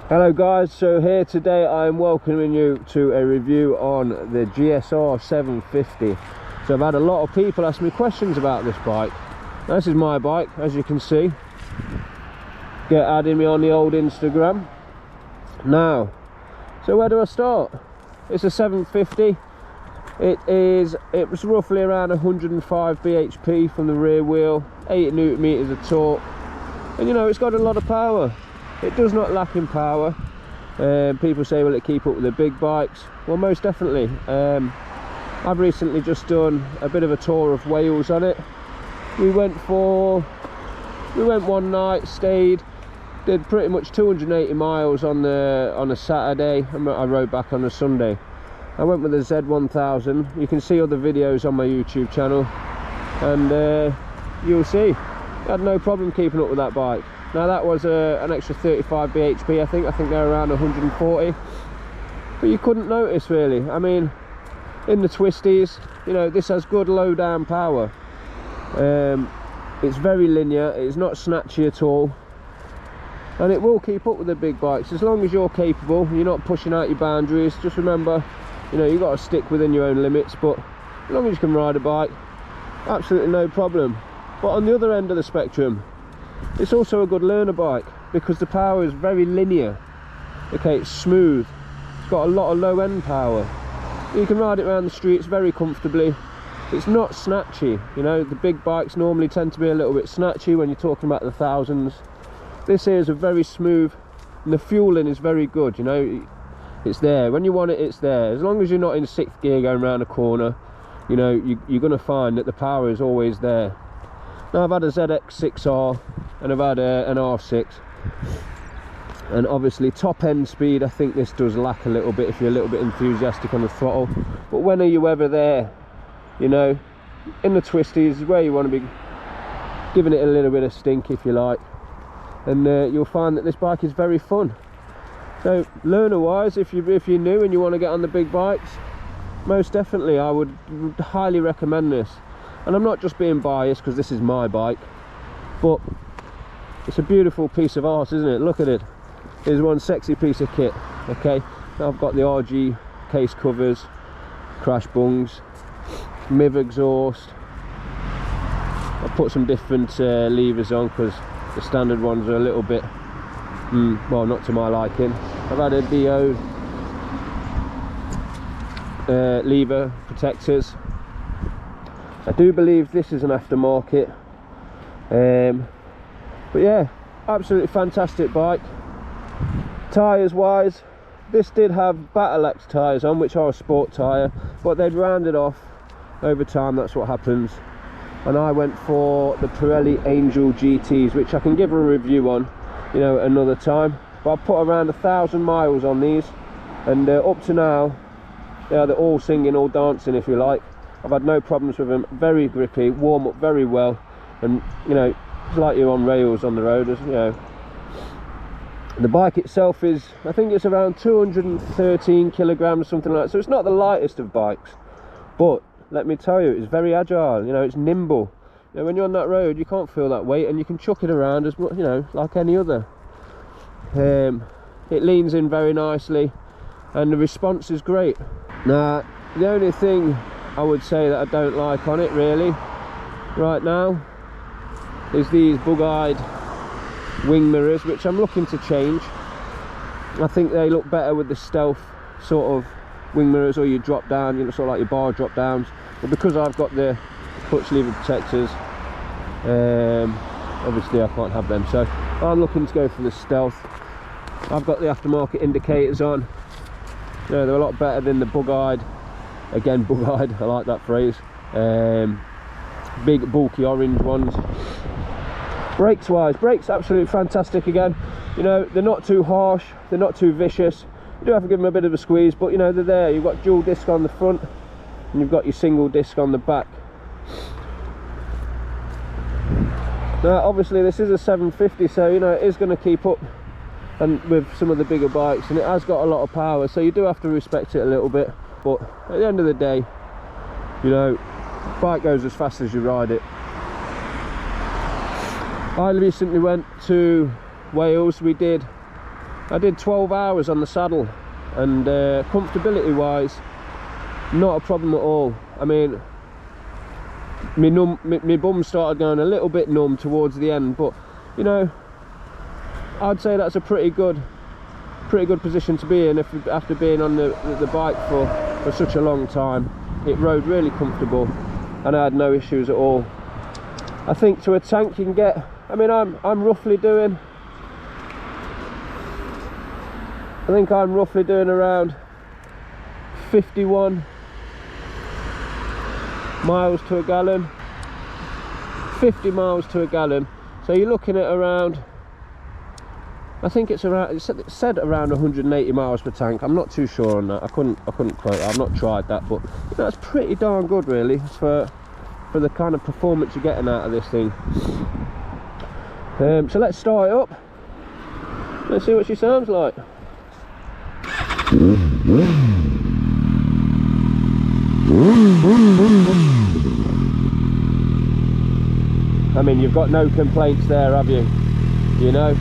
Hello guys, so here today I am welcoming you to a review on the GSR 750. So I've had a lot of people ask me questions about this bike. Now, this is my bike, as you can see. Get adding me on the old Instagram. Now, so where do I start? It's a 750. It was roughly around 105 bhp from the rear wheel, 8 newton meters of torque, and you know, it's got a lot of power. It does not lack in power. People say, will it keep up with the big bikes? Well, most definitely. I've recently just done a bit of a tour of Wales on it. We went one night, stayed, did pretty much 280 miles on a Saturday, and I rode back on a Sunday. I went with the Z1000. You can see other videos on my YouTube channel, and you'll see I had no problem keeping up with that bike. Now that was an extra 35 bhp, I think they're around 140, but you couldn't notice really. I mean, in the twisties, you know, this has good low down power. It's very linear, it's not snatchy at all, and it will keep up with the big bikes as long as you're capable, you're not pushing out your boundaries. Just remember, you know, you've got to stick within your own limits, but as long as you can ride a bike, absolutely no problem. But on the other end of the spectrum, it's also a good learner bike because the power is very linear. Okay, it's smooth, it's got a lot of low end power. You can ride it around the streets very comfortably. It's not snatchy. You know, the big bikes normally tend to be a little bit snatchy when you're talking about the thousands. This here is a very smooth, and the fueling is very good. You know, it's there when you want it, it's there. As long as you're not in 6th gear going around a corner, you know, you're going to find that the power is always there. Now I've had a ZX6R and I've had an R6, and obviously top end speed, I think this does lack a little bit if you're a little bit enthusiastic on the throttle. But when are you ever there? You know, in the twisties is where you want to be giving it a little bit of stink, if you like, and you'll find that this bike is very fun. So learner wise, if you're new and you want to get on the big bikes, most definitely I would highly recommend this. And I'm not just being biased because this is my bike, but it's a beautiful piece of art, isn't it? Look at it. Here's one sexy piece of kit. Okay, now I've got the RG case covers, crash bungs, MIV exhaust. I've put some different levers on because the standard ones are a little bit well, not to my liking. I've had a DO lever protectors. I do believe this is an aftermarket, but yeah, absolutely fantastic bike. Tyres wise, this did have Battleax tyres on, which are a sport tyre, but they'd rounded off over time. That's what happens. And I went for the Pirelli Angel GTs, which I can give a review on, you know, another time. But I've put around 1,000 miles on these, and up to now, yeah, they're all singing, all dancing, if you like. I've had no problems with them. Very grippy, warm up very well, and you know, it's like you're on rails on the road, as you know. The bike itself is, I think it's around 213 kilograms, something like that. So it's not the lightest of bikes, but let me tell you, it's very agile. You know, it's nimble. You know, when you're on that road, you can't feel that weight, and you can chuck it around as much, you know, like any other. It leans in very nicely, and the response is great. Now, the only thing I would say that I don't like on it really right now is these bug-eyed wing mirrors, which I'm looking to change. I think they look better with the stealth sort of wing mirrors, or you drop down, you know, sort of like your bar drop downs. But because I've got the clutch lever protectors, obviously I can't have them, so I'm looking to go for the stealth. I've got the aftermarket indicators on. You know, they're a lot better than the bug-eyed. Again, bug-eyed, I like that phrase. Big bulky orange ones. Brakes wise, brakes absolutely fantastic again. You know, they're not too harsh, they're not too vicious. You do have to give them a bit of a squeeze, but you know, they're there. You've got dual disc on the front and you've got your single disc on the back. Now obviously this is a 750, so you know, it is going to keep up and with some of the bigger bikes, and it has got a lot of power, so you do have to respect it a little bit. But at the end of the day, you know, bike goes as fast as you ride it. I recently went to Wales. We did I did 12 hours on the saddle, and comfortability wise, not a problem at all. I mean, my bum started going a little bit numb towards the end, but you know, I'd say that's a pretty good position to be in after being on the bike for such a long time. It rode really comfortable and I had no issues at all. I think to a tank you can get, I mean, I'm roughly doing, I think I'm roughly doing around 51 miles to a gallon, 50 miles to a gallon. So you're looking at around, I think it's around, it said around 180 miles per tank. I'm not too sure on that. I couldn't quote it. I've not tried that, but you know, that's pretty darn good really for the kind of performance you're getting out of this thing. So let's start it up. Let's see what she sounds like. I mean, you've got no complaints there, have you? You know?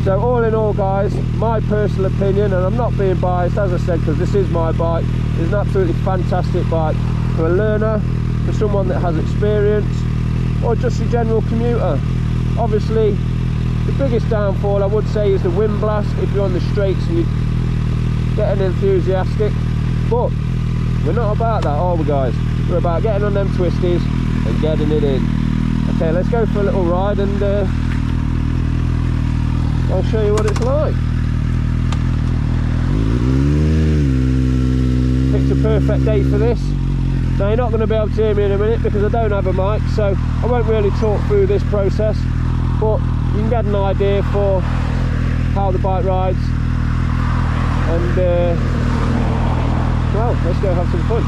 So all in all, guys, my personal opinion, and I'm not being biased, as I said, because this is my bike, is an absolutely fantastic bike for a learner, for someone that has experience, or just a general commuter. Obviously, the biggest downfall I would say is the wind blast if you're on the straights and you're getting enthusiastic, but we're not about that, are we, guys? We're about getting on them twisties and getting it in. Okay, let's go for a little ride and I'll show you what it's like. It's a perfect day for this. Now you're not going to be able to hear me in a minute because I don't have a mic, so I won't really talk through this process, but you can get an idea for how the bike rides, and well, let's go have some fun.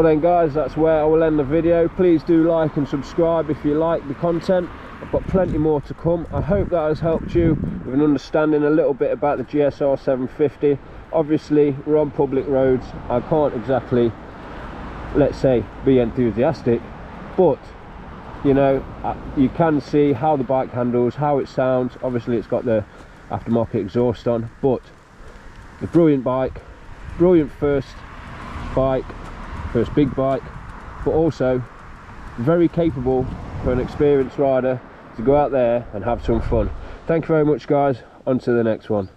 Well then guys, that's where I will end the video. Please do like and subscribe if you like the content. I've got plenty more to come. I hope that has helped you with an understanding a little bit about the GSR 750. Obviously we're on public roads, I can't exactly, let's say, be enthusiastic, but you know, you can see how the bike handles, how it sounds. Obviously it's got the aftermarket exhaust on, but a brilliant bike, brilliant first big bike, but also very capable for an experienced rider to go out there and have some fun. Thank you very much guys, on to the next one.